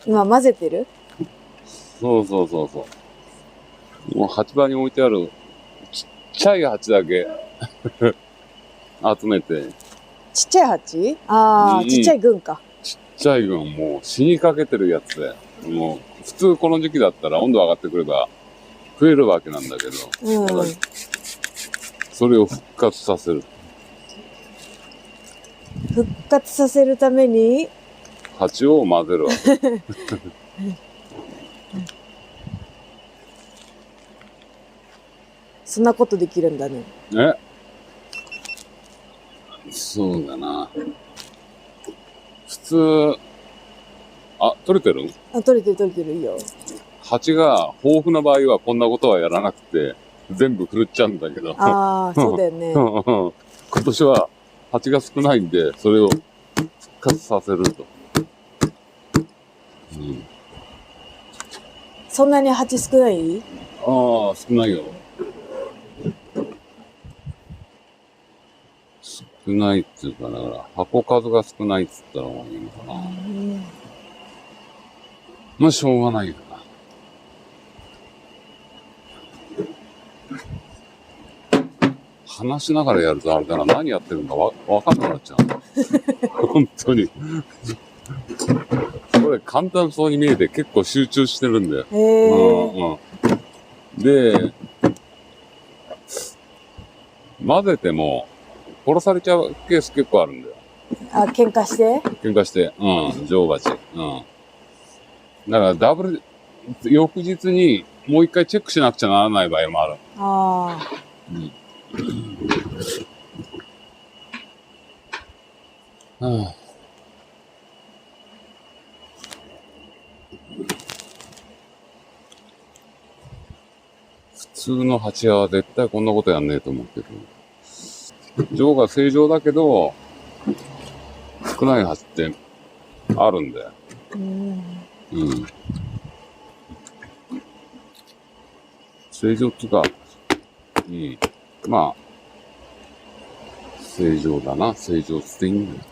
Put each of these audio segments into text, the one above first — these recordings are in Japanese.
今混ぜてる？そうそうそうそう。もう鉢場に置いてあるちっちゃい鉢だけ集めて。ちっちゃい鉢？ああ、ちっちゃい群か。ちっちゃい群、もう死にかけてるやつで。もう普通この時期だったら温度上がってくれば増えるわけなんだけど。それを復活させる。復活させるために鉢を混ぜるわけ。そんなことできるんだね。そうだな。普通、取れてる？取れてるよ。鉢が豊富な場合はこんなことはやらなくて、全部振るっちゃうんだけど。ああ、そうだよね。今年は鉢が少ないんで、それを復活させると。そんなに鉢少ない？少ないよ。少ないっていうか、だから箱数が少ないっつったらいいのかな。まあ、しょうがないよな。話しながらやるとあれだな、何やってるんかわかんなくなっちゃう。本当に。これ簡単そうに見えて結構集中してるんだよ。で、混ぜても殺されちゃうケース結構あるんだよ。喧嘩して？喧嘩して、女王蜂。だからダブル、翌日にもう一回チェックしなくちゃならない場合もある。普通の蜂屋は絶対こんなことやんねえと思ってる。女王が正常だけど、少ない蜂ってあるんだよ。正常っていうか、まあ、正常だな。正常っていいんだよ。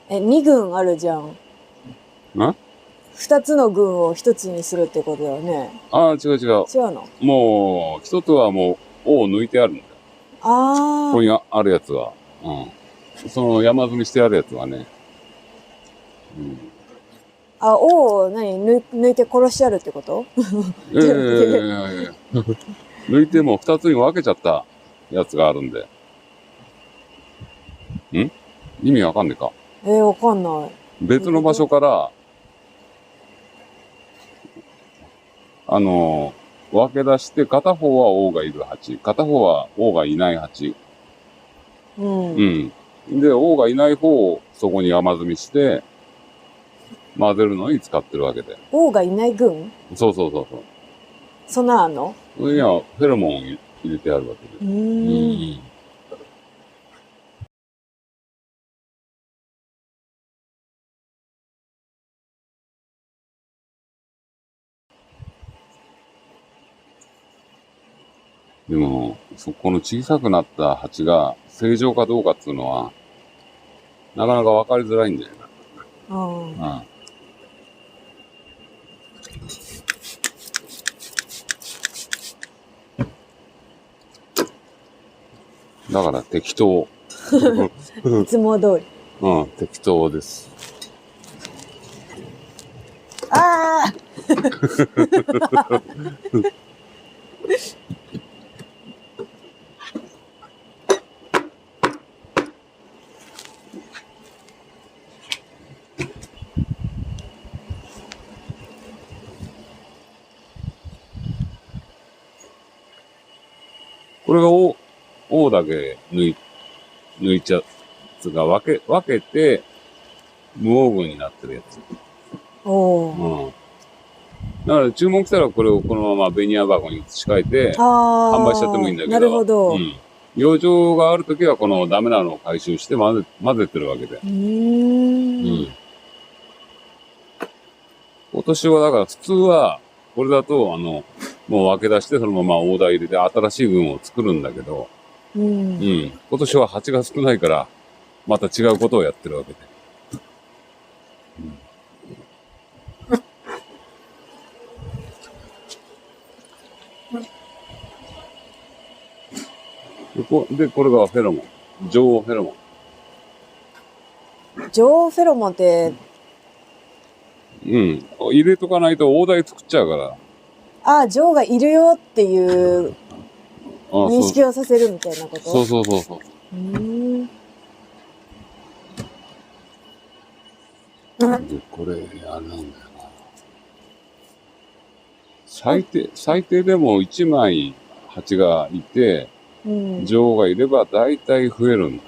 2群あるじゃん。2つの群を1つにするってことだよね。違う。違うの？もう、一つはもう、尾を抜いてあるんだよ。ここにあるやつは。その山積みしてあるやつはね。尾を抜いて殺してあるってこと？抜いても2つに分けちゃったやつがあるんで。意味わかんねえか。わかんない。別の場所から、分け出して、片方は王がいる蜂、片方は王がいない蜂。で、王がいない方をそこに山積みして、混ぜるのに使ってるわけで。王がいない群？そう。そんなあんの？それにはフェロモンを入れてあるわけで。でも、そこの小さくなった蜂が正常かどうかっていうのは、なかなか分かりづらいんだよな。だから適当。いつも通り。適当です。これが王だけ抜いちゃうやつが分けて、無黄群になってるやつ。だから注文来たらこれをこのままベニヤ箱に移し替えて、販売しちゃってもいいんだけど。なるほど。養生があるときはこのダメなのを回収して混ぜてるわけで。今年はだから普通は、これだともう分け出してそのままオーダー入れて新しい群を作るんだけど、今年は蜂が少ないから、また違うことをやってるわけで。で、これがフェロモン。女王フェロモ女王フェロモンって、ン。うん。入れとかないと大台作っちゃうから。ああ、女王がいるよっていうあ認識をさせるみたいなこと？そうそうそうそう。で、これ、あれなんだよな。最低でも1枚蜂がいて、女王がいれば大体増えるんだ。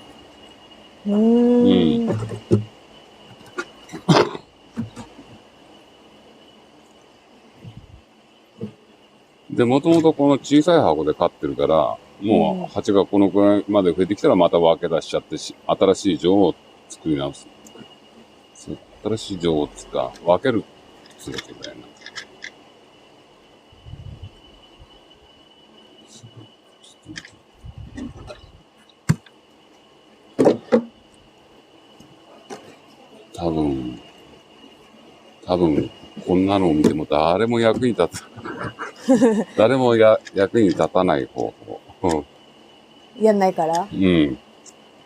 で、もともとこの小さい箱で飼ってるから、もう蜂がこのくらいまで増えてきたらまた分け出しちゃって新しい女王を作り直す。新しい女王つか、分けるすべきだよな。多分、こんなのを見ても誰も役に立つ。誰も役に立たない方法。やんないから？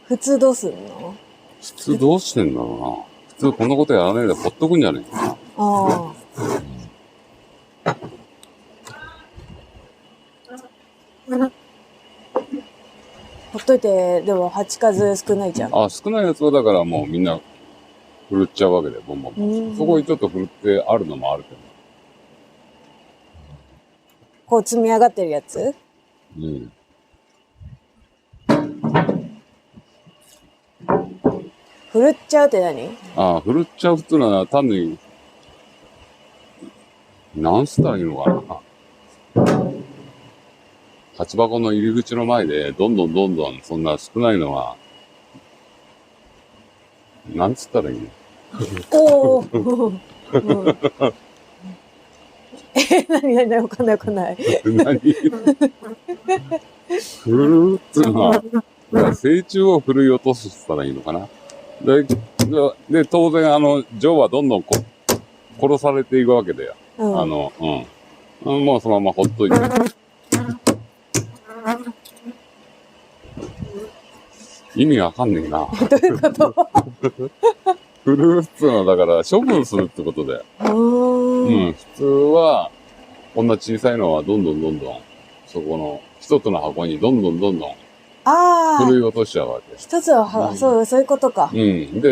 普通どうすんの？普通どうしてんだろうな。普通こんなことやらないでほっとくんじゃねえかな。ほっといて、でも蜂数少ないじゃん。少ないやつはだからもうみんな振るっちゃうわけで、ボンボンボン。そこにちょっと振るってあるのもあるけど。こう積み上がってるやつ？振るっちゃうって何？振るっちゃうっていうのは単に、なんつったらいいのかな。鉢箱の入り口の前で、どんどん、そんな少ないのは、なんつったらいいの？おー。何わかんない。何振るっていうのは、成虫を振るい落とすって言ったらいいのかな。で、当然、ジョーはどんどん殺されていくわけだよ。もうそのままほっといて。意味わかんねえな。どういうこと？振るっていうのは、だから、処分するってことだよ。普通は、こんな小さいのはどんどん、そこの一つの箱にどんどん、振るい落としちゃうわけ。一つは、そういうことか。で、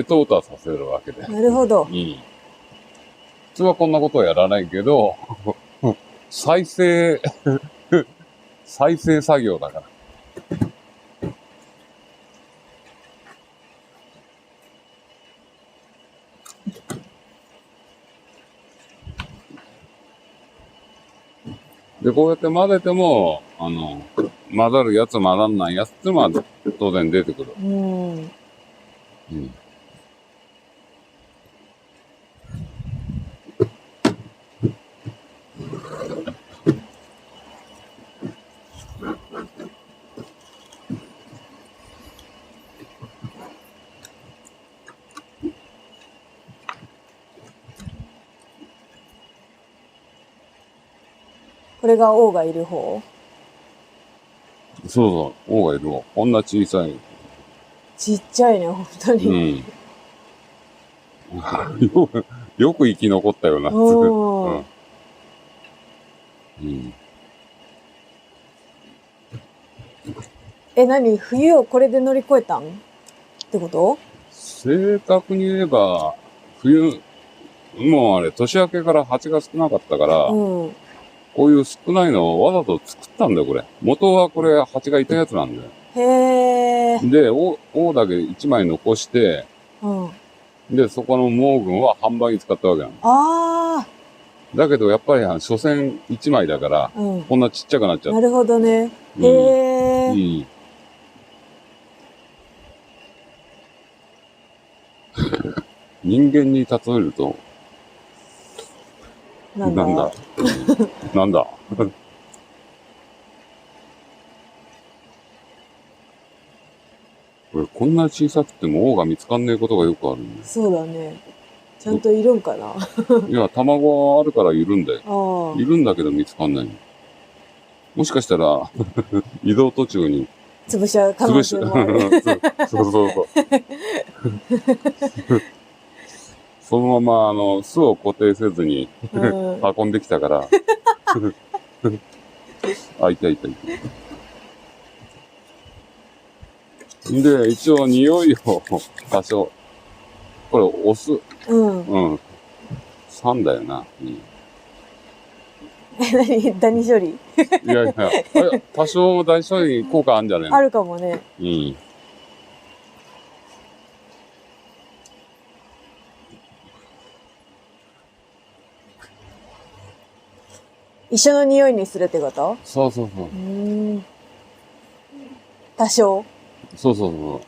淘汰させるわけで。なるほど。普通はこんなことはやらないけど、再生作業だから。で、こうやって混ぜても、混ざるやつ、混ざんないやつっていうのは当然出てくる。これが王がいる方？そう、王がいるわ。こんな小さい。ちっちゃいね、本当に。よく生き残ったよな。何？冬をこれで乗り越えたんってこと？正確に言えば、冬、もうあれ、年明けから蜂が少なかったから、こういう少ないのをわざと作ったんだよ、これ。元はこれ、蜂がいたやつなんだよ。へー。で、王だけ1枚残して、で、そこの毛群は販売に使ったわけなの。だけど、やっぱり、所詮1枚だから、こんなちっちゃくなっちゃった。なるほどね。へー。人間に例えると、なんだなんだこれ、こんな小さくても王が見つかんねえことがよくあるんだよ。そうだね。ちゃんといるんかな。いや、卵はあるからいるんだよ。いるんだけど見つかんないの。もしかしたら、移動途中に潰しちゃう可能性もある。そうそうそう。そのまま、巣を固定せずにうん。運んできたから。あ、いたいたいた。で、一応匂いを多少、これオス、うん。うん。3だよな。うん、ダニ処理いやいや、あれ多少大処理効果あるんじゃねえの？あるかもね。うん。一緒の匂いにするってこと？そうそうそう。多少。そうそうそう。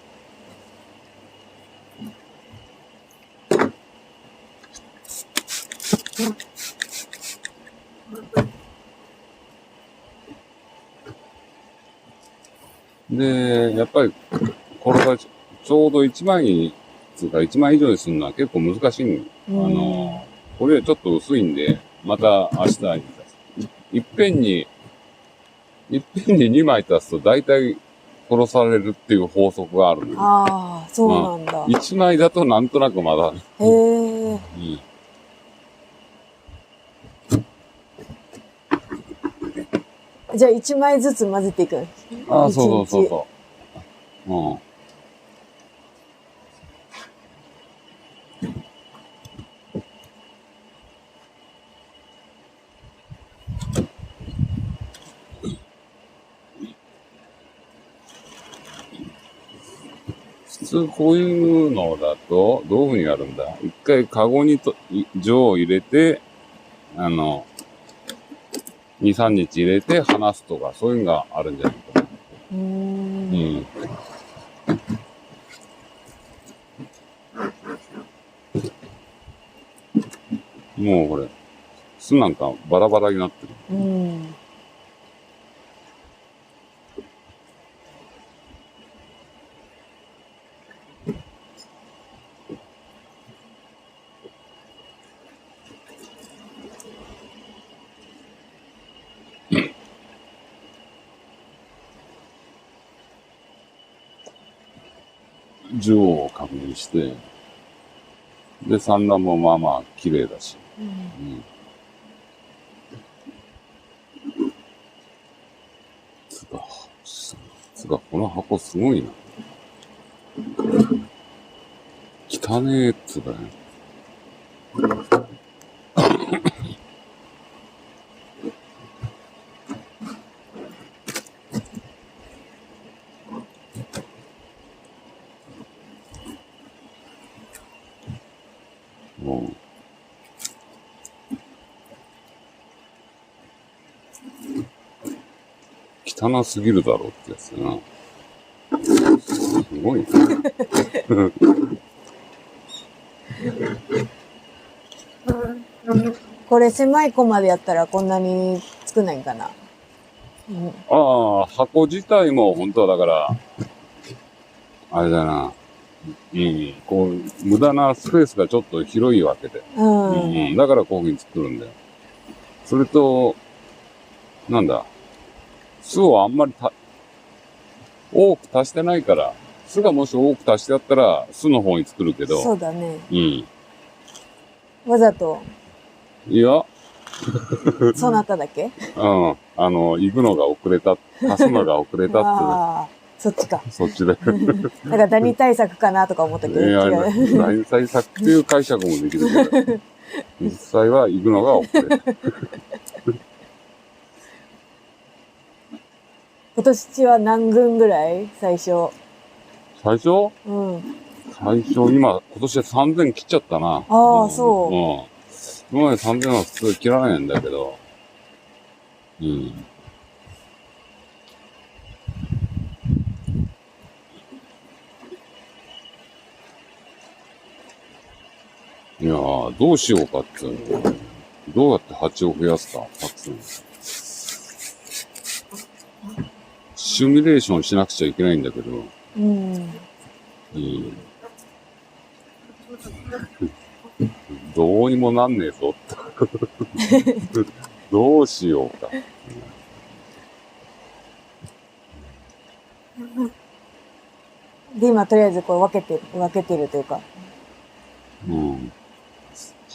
で、やっぱり、これがちょうど1枚、つうか1枚以上にするのは結構難しい。これちょっと薄いんで、また明日、いっぺんに2枚足すと大体殺されるっていう法則があるのよ。ああ、そうなんだ。1枚だとなんとなくまだ。へえ。うんじゃあ1枚ずつ混ぜていく。ああ、そうそうそうそう。うん。普通こういうのだと、どういうふうにやるんだ？一回カゴに錠を入れて、2、3日入れて離すとか、そういうのがあるんじゃないかな。うん。もうこれ、巣なんかバラバラになってる。錠を確認して、で、産卵もまあまあ綺麗だし。つか、この箱すごいな。汚ねえっつだよ。もう汚すぎるだろうってやつだな。すごいな。これ狭いコマでやったらこんなに少ないんかな。ああ、箱自体も本当はだから、あれだな。こう、無駄なスペースがちょっと広いわけで。だからこういうふうに作るんだよ。それと、なんだ。巣をあんまり多く足してないから、巣がもし多く足してあったら、巣の方に作るけど。そうだね。わざと。いや。そうなっただけ？行くのが遅れた、足すのが遅れたって。ああ、そっちか。そっちで。なんかダニ対策かなとか思ったけど。いや、ダニ対策っていう解釈もできるけど、実際は行くのが遅れた。今年は何軍ぐらい？最初。最初？最初、今年は3000切っちゃったな。ああ、そう。今まで3000は普通切らないんだけど。いやー、どうしようかっていうの。どうやって蜂を増やすか、シミュレーションしなくちゃいけないんだけど。どうにもなんねえぞ。どうしようか。で、今とりあえずこう分けてるというか。うん。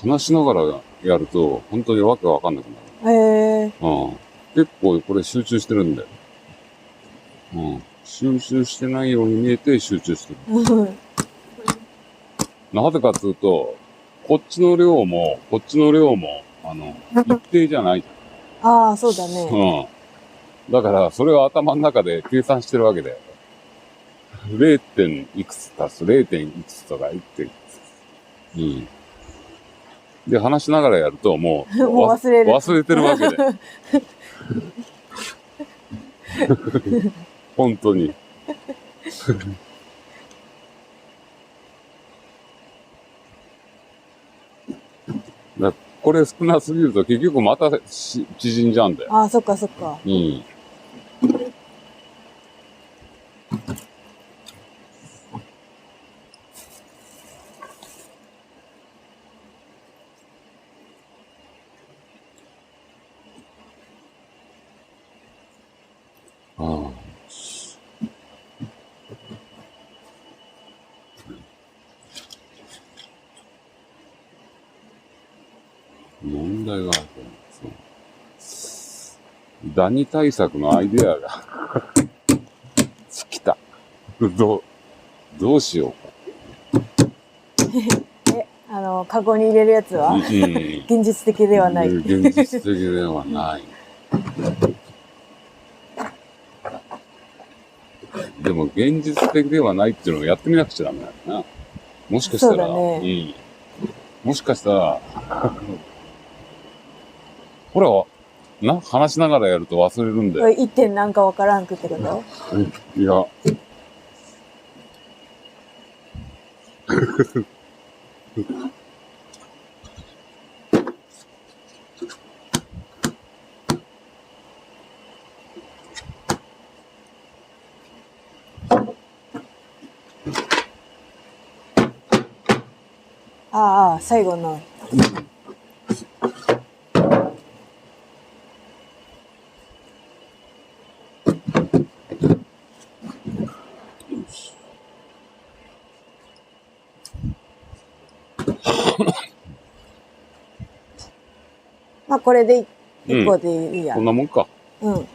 話しながらやると、本当にわけわかんなくなる。へえ。うん。結構これ集中してるんだよ。うん。集中してないように見えて集中してる。なぜかっていうと、こっちの量も、一定じゃないじああ、そうだゃん。ね。うん。だから、それを頭の中で計算してるわけで。0. 点いくつ足す 0. 点いくつとか言って。うん。で、話しながらやると、もう、もう忘れる。忘れてるわけで。本当に。これ少なすぎると結局また縮んじゃうんだよ。ああ、そっかそっか。うん。ああ。問題があると思うんですよ。ダニ対策のアイデアが尽きた。どうしようか。カゴに入れるやつは、現実的ではない。現実的ではない。でも現実的ではないっていうのをやってみなくちゃダメだよな。もしかしたら、ね、もしかしたら、ほら、話しながらやると忘れるんだよ。1点なんかわからんくってこと？いや。ああ、最後の。まあ、これで1個でいいや。こんなもんか。うん。うん。